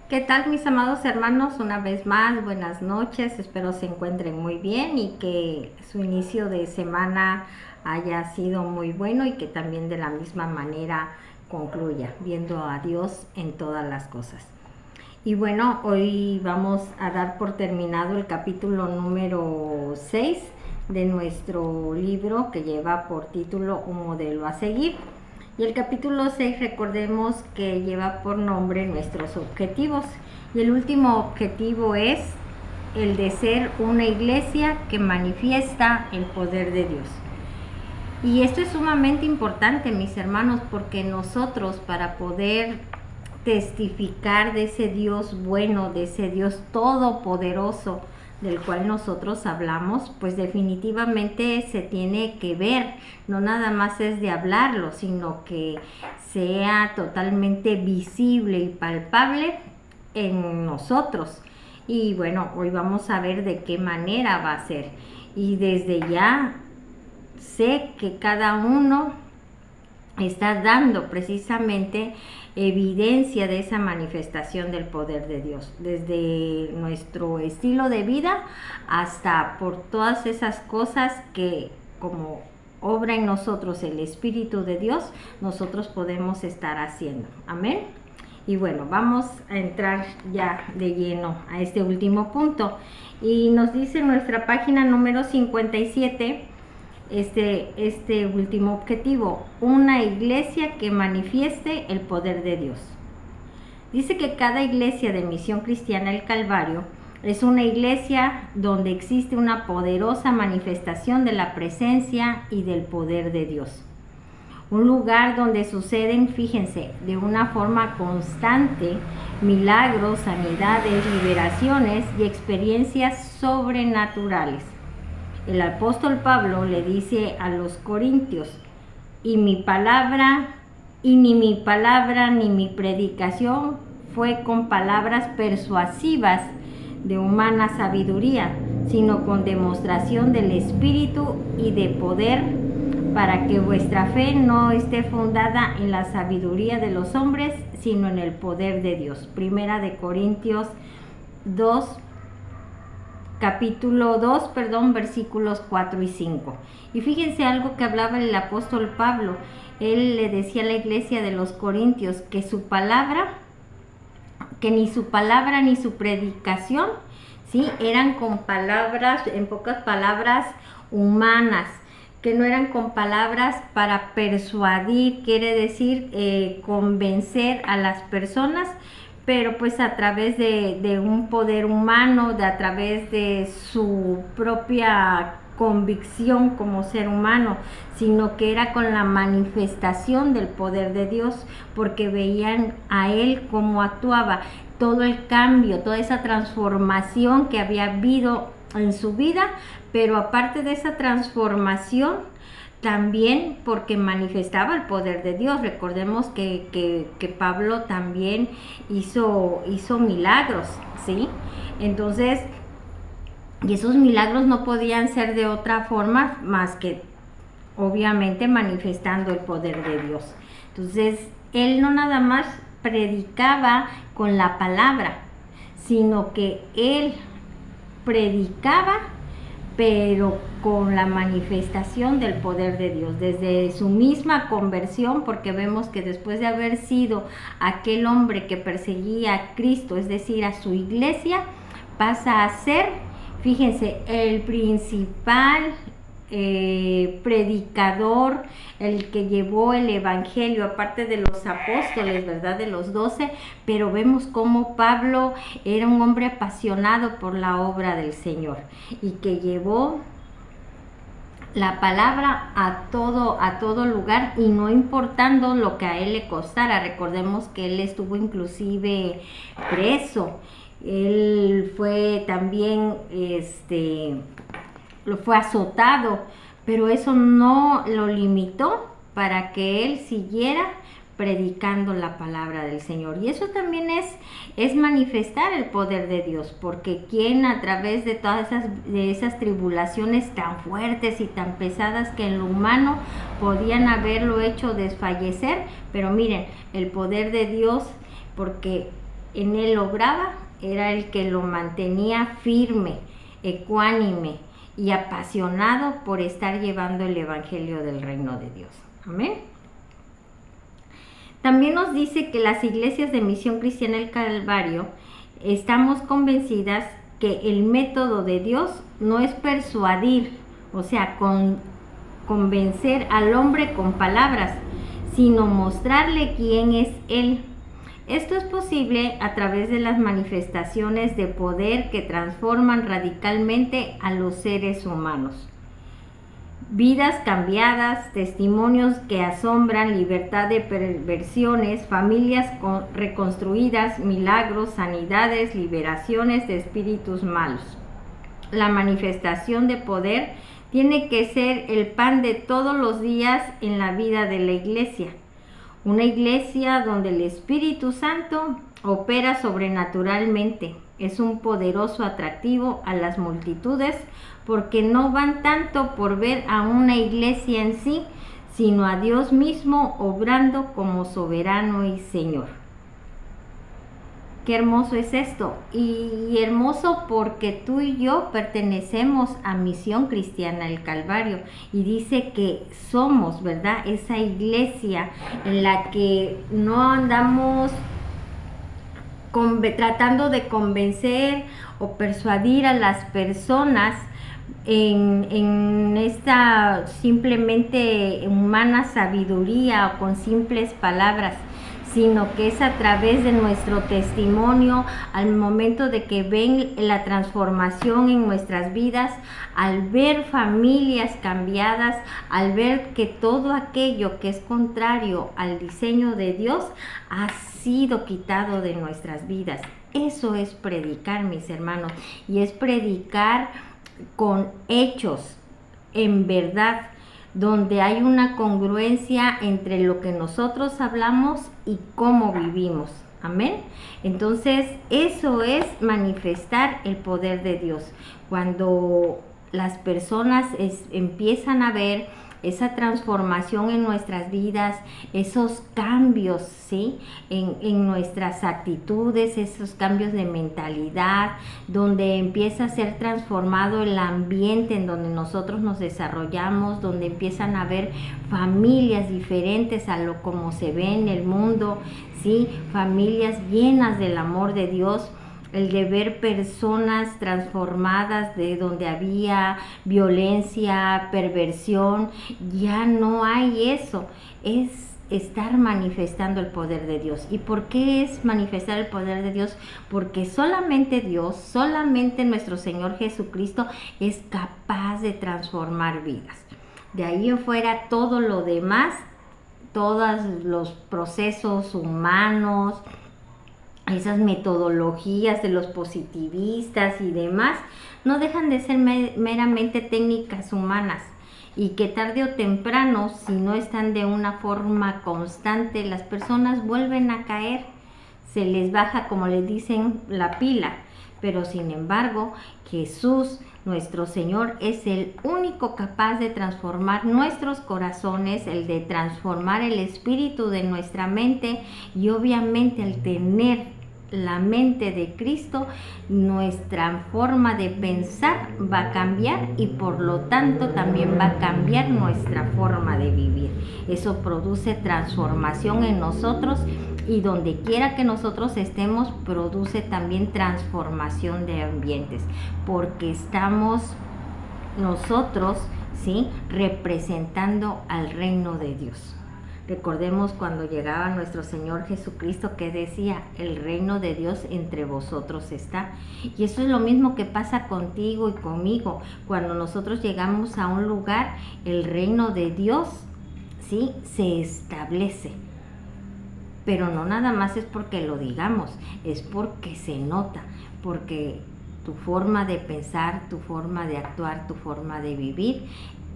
¿Qué tal, mis amados hermanos? Una vez más, buenas noches. Espero se encuentren muy bien y que su inicio de semana haya sido muy bueno y que también de la misma manera concluya, viendo a Dios en todas las cosas. Y bueno, hoy vamos a dar por terminado el capítulo número 6 de nuestro libro que lleva por título Un modelo a seguir. Y el capítulo 6, recordemos que lleva por nombre nuestros objetivos. Y el último objetivo es el de ser una iglesia que manifiesta el poder de Dios. Y esto es sumamente importante, mis hermanos, porque nosotros, para poder testificar de ese Dios bueno, de ese Dios todopoderoso del cual nosotros hablamos, pues definitivamente se tiene que ver, no nada más es de hablarlo, sino que sea totalmente visible y palpable en nosotros. Y bueno, hoy vamos a ver de qué manera va a ser. Y desde ya sé que cada uno está dando precisamente evidencia de esa manifestación del poder de Dios, desde nuestro estilo de vida hasta por todas esas cosas que, como obra en nosotros el Espíritu de Dios, nosotros podemos estar haciendo. Amén. Y bueno, vamos a entrar ya de lleno a este último punto. Y nos dice nuestra página número 57, este último objetivo: una iglesia que manifieste el poder de Dios. Dice que cada iglesia de Misión Cristiana El Calvario es una iglesia donde existe una poderosa manifestación de la presencia y del poder de Dios. Un lugar donde suceden, fíjense, de una forma constante, milagros, sanidades, liberaciones y experiencias sobrenaturales. El apóstol Pablo le dice a los corintios: y mi palabra, y ni mi palabra ni mi predicación fue con palabras persuasivas de humana sabiduría, sino con demostración del Espíritu y de poder, para que vuestra fe no esté fundada en la sabiduría de los hombres, sino en el poder de Dios. Primera de Corintios 2, capítulo 2, versículos 4 y 5. Y fíjense algo que hablaba el apóstol Pablo. Él le decía a la iglesia de los Corintios que su palabra, que ni su palabra ni su predicación, ¿sí?, eran con palabras, en pocas palabras, humanas, que no eran con palabras para persuadir, quiere decir convencer a las personas, pero pues a través de un poder humano, a través de su propia convicción como ser humano, sino que era con la manifestación del poder de Dios, porque veían a él cómo actuaba, todo el cambio, toda esa transformación que había habido en su vida, pero aparte de esa transformación, también porque manifestaba el poder de Dios. Recordemos que Pablo también hizo milagros, ¿sí? Entonces, y esos milagros no podían ser de otra forma más que obviamente manifestando el poder de Dios. Entonces, él no nada más predicaba con la palabra, sino que él predicaba pero con la manifestación del poder de Dios, desde su misma conversión, porque vemos que después de haber sido aquel hombre que perseguía a Cristo, es decir, a su iglesia, pasa a ser, fíjense, el principal predicador, el que llevó el evangelio, aparte de los apóstoles, ¿verdad?, de los 12, pero vemos cómo Pablo era un hombre apasionado por la obra del Señor y que llevó la palabra a todo lugar, y no importando lo que a él le costara. Recordemos que él estuvo inclusive preso, él fue también lo fue azotado, pero eso no lo limitó para que él siguiera predicando la palabra del Señor. Y eso también es manifestar el poder de Dios, porque quien a través de todas esas tribulaciones tan fuertes y tan pesadas que en lo humano podían haberlo hecho desfallecer, pero miren, el poder de Dios, porque en él obraba era el que lo mantenía firme, ecuánime y apasionado por estar llevando el evangelio del reino de Dios. Amén. También nos dice que las iglesias de Misión Cristiana del Calvario estamos convencidas que el método de Dios no es persuadir, o sea, convencer al hombre con palabras, sino mostrarle quién es Él. Esto es posible a través de las manifestaciones de poder que transforman radicalmente a los seres humanos. Vidas cambiadas, testimonios que asombran, libertad de perversiones, familias reconstruidas, milagros, sanidades, liberaciones de espíritus malos. La manifestación de poder tiene que ser el pan de todos los días en la vida de la iglesia. Una iglesia donde el Espíritu Santo opera sobrenaturalmente. Es un poderoso atractivo a las multitudes porque no van tanto por ver a una iglesia en sí, sino a Dios mismo obrando como soberano y Señor. Qué hermoso es esto, y hermoso porque tú y yo pertenecemos a Misión Cristiana del Calvario, y dice que somos, ¿verdad?, esa iglesia en la que no andamos tratando de convencer o persuadir a las personas en esta simplemente humana sabiduría o con simples palabras, sino que es a través de nuestro testimonio, al momento de que ven la transformación en nuestras vidas, al ver familias cambiadas, al ver que todo aquello que es contrario al diseño de Dios ha sido quitado de nuestras vidas. Eso es predicar, mis hermanos, y es predicar con hechos, en verdad, donde hay una congruencia entre lo que nosotros hablamos y cómo vivimos. Amén. Entonces, eso es manifestar el poder de Dios. Cuando las personas empiezan a ver esa transformación en nuestras vidas, esos cambios, ¿sí?, en nuestras actitudes, esos cambios de mentalidad, donde empieza a ser transformado el ambiente en donde nosotros nos desarrollamos, donde empiezan a haber familias diferentes a lo como se ve en el mundo, ¿sí?, familias llenas del amor de Dios. El de ver personas transformadas de donde había violencia, perversión, ya no hay eso. Es estar manifestando el poder de Dios. ¿Y por qué es manifestar el poder de Dios? Porque solamente Dios, solamente nuestro Señor Jesucristo es capaz de transformar vidas. De ahí en fuera todo lo demás, todos los procesos humanos, esas metodologías de los positivistas y demás, no dejan de ser meramente técnicas humanas, y que tarde o temprano, si no están de una forma constante, las personas vuelven a caer, se les baja, como les dicen, la pila. Pero sin embargo, Jesús, nuestro Señor, es el único capaz de transformar nuestros corazones, el de transformar el espíritu de nuestra mente, y obviamente al tener la mente de Cristo, nuestra forma de pensar va a cambiar, y por lo tanto también va a cambiar nuestra forma de vivir. Eso produce transformación en nosotros, y donde quiera que nosotros estemos, produce también transformación de ambientes, porque estamos nosotros, ¿sí?, representando al reino de Dios. Recordemos cuando llegaba nuestro Señor Jesucristo, que decía: el reino de Dios entre vosotros está. Y eso es lo mismo que pasa contigo y conmigo. Cuando nosotros llegamos a un lugar, el reino de Dios, ¿sí?, se establece. Pero no nada más es porque lo digamos, es porque se nota, porque tu forma de pensar, tu forma de actuar, tu forma de vivir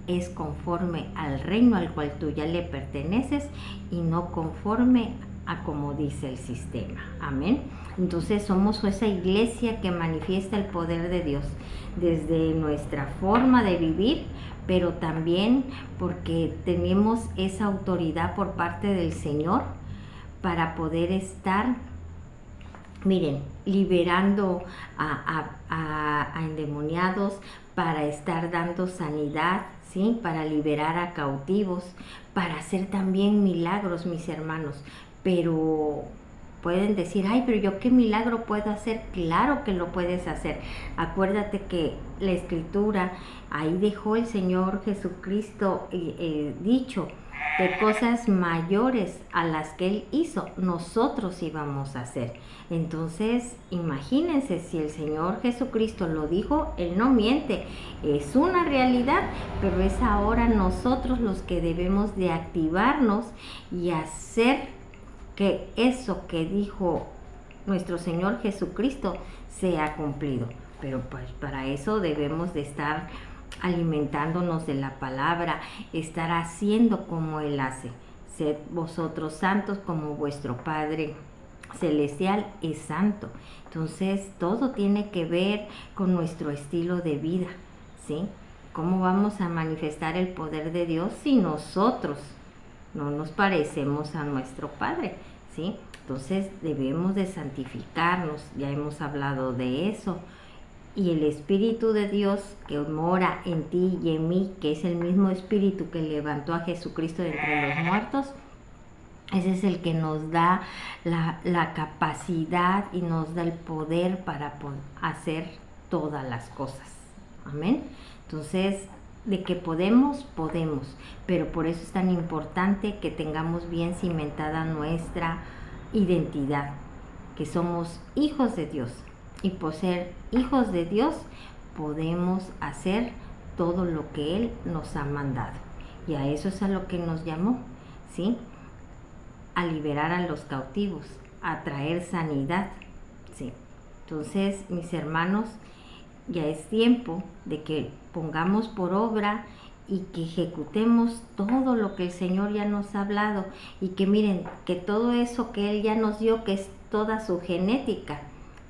es conforme al reino al cual tú ya le perteneces, y no conforme a como dice el sistema. Amén. Entonces somos esa iglesia que manifiesta el poder de Dios desde nuestra forma de vivir, pero también porque tenemos esa autoridad por parte del Señor para poder estar miren, liberando a endemoniados, para estar dando sanidad, ¿sí? Para liberar a cautivos, para hacer también milagros, mis hermanos. Pero pueden decir, ay, pero yo qué milagro puedo hacer. Claro que lo puedes hacer. Acuérdate que la Escritura, ahí dejó el Señor Jesucristo dicho, de cosas mayores a las que Él hizo, nosotros íbamos a hacer. Entonces, imagínense, si el Señor Jesucristo lo dijo, Él no miente, es una realidad, pero es ahora nosotros los que debemos de activarnos y hacer que eso que dijo nuestro Señor Jesucristo sea cumplido. Pero pues para eso debemos de estar alimentándonos de la palabra, estar haciendo como Él hace. Sed vosotros santos como vuestro Padre Celestial es santo. Entonces todo tiene que ver con nuestro estilo de vida, ¿sí? ¿Cómo vamos a manifestar el poder de Dios si nosotros no nos parecemos a nuestro Padre, ¿sí? Entonces debemos de santificarnos, ya hemos hablado de eso. Y el Espíritu de Dios que mora en ti y en mí, que es el mismo Espíritu que levantó a Jesucristo de entre los muertos, ese es el que nos da la capacidad y nos da el poder para hacer todas las cosas. Amén. Entonces, de que podemos, pero por eso es tan importante que tengamos bien cimentada nuestra identidad, que somos hijos de Dios. Y por ser hijos de Dios podemos hacer todo lo que Él nos ha mandado. Y a eso es a lo que nos llamó, ¿sí? A liberar a los cautivos, a traer sanidad, ¿sí? Entonces, mis hermanos, ya es tiempo de que pongamos por obra y que ejecutemos todo lo que el Señor ya nos ha hablado. Y que miren, que todo eso que Él ya nos dio, que es toda su genética,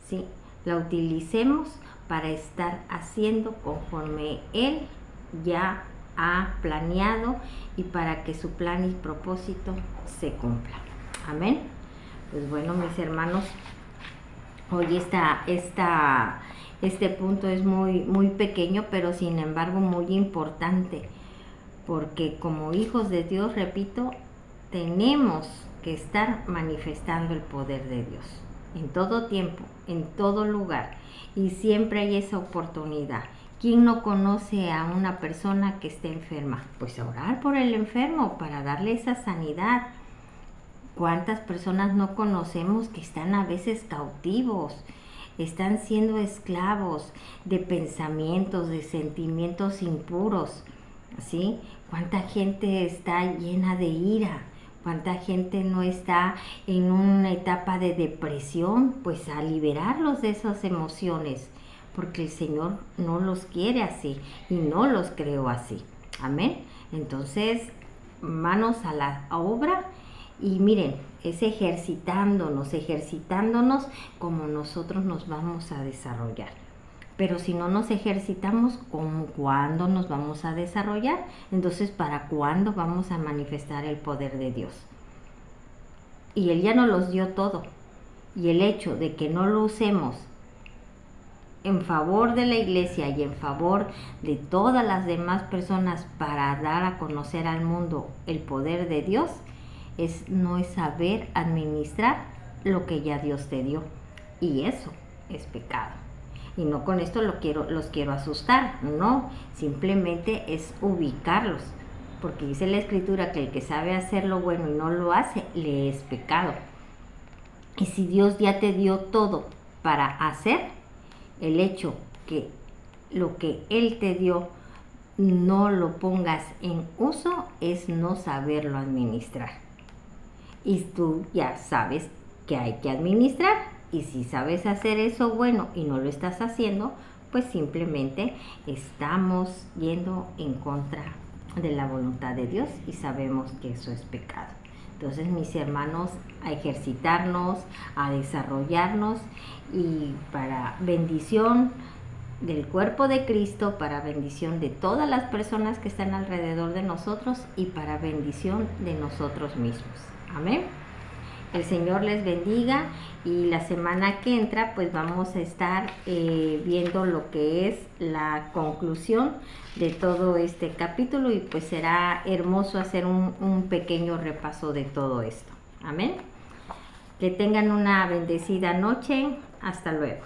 ¿sí?, la utilicemos para estar haciendo conforme Él ya ha planeado y para que su plan y propósito se cumpla. Amén. Pues bueno, mis hermanos, hoy este punto es muy pequeño, pero sin embargo muy importante, porque como hijos de Dios, repito, tenemos que estar manifestando el poder de Dios en todo tiempo, en todo lugar, y siempre hay esa oportunidad. ¿Quién no conoce a una persona que esté enferma? Pues orar por el enfermo para darle esa sanidad. ¿Cuántas personas no conocemos que están a veces cautivos? Están siendo esclavos de pensamientos, de sentimientos impuros, ¿sí? ¿Cuánta gente está llena de ira? ¿Cuánta gente no está en una etapa de depresión? Pues a liberarlos de esas emociones, porque el Señor no los quiere así y no los creó así. Amén. Entonces, manos a la obra y miren, es ejercitándonos como nosotros nos vamos a desarrollar. Pero si no nos ejercitamos, ¿cuándo nos vamos a desarrollar? Entonces, ¿para cuándo vamos a manifestar el poder de Dios? Y Él ya nos los dio todo. Y el hecho de que no lo usemos en favor de la iglesia y en favor de todas las demás personas para dar a conocer al mundo el poder de Dios, no es saber administrar lo que ya Dios te dio. Y eso es pecado. Y no con esto los quiero asustar, no, simplemente es ubicarlos, porque dice la Escritura que el que sabe hacer lo bueno y no lo hace, le es pecado. Y si Dios ya te dio todo para hacer, el hecho que lo que Él te dio no lo pongas en uso es no saberlo administrar. Y tú ya sabes que hay que administrar. Y si sabes hacer eso bueno y no lo estás haciendo, pues simplemente estamos yendo en contra de la voluntad de Dios y sabemos que eso es pecado. Entonces, mis hermanos, a ejercitarnos, a desarrollarnos y para bendición del cuerpo de Cristo, para bendición de todas las personas que están alrededor de nosotros y para bendición de nosotros mismos. Amén. El Señor les bendiga y la semana que entra pues vamos a estar viendo lo que es la conclusión de todo este capítulo y pues será hermoso hacer un pequeño repaso de todo esto. Amén. Que tengan una bendecida noche. Hasta luego.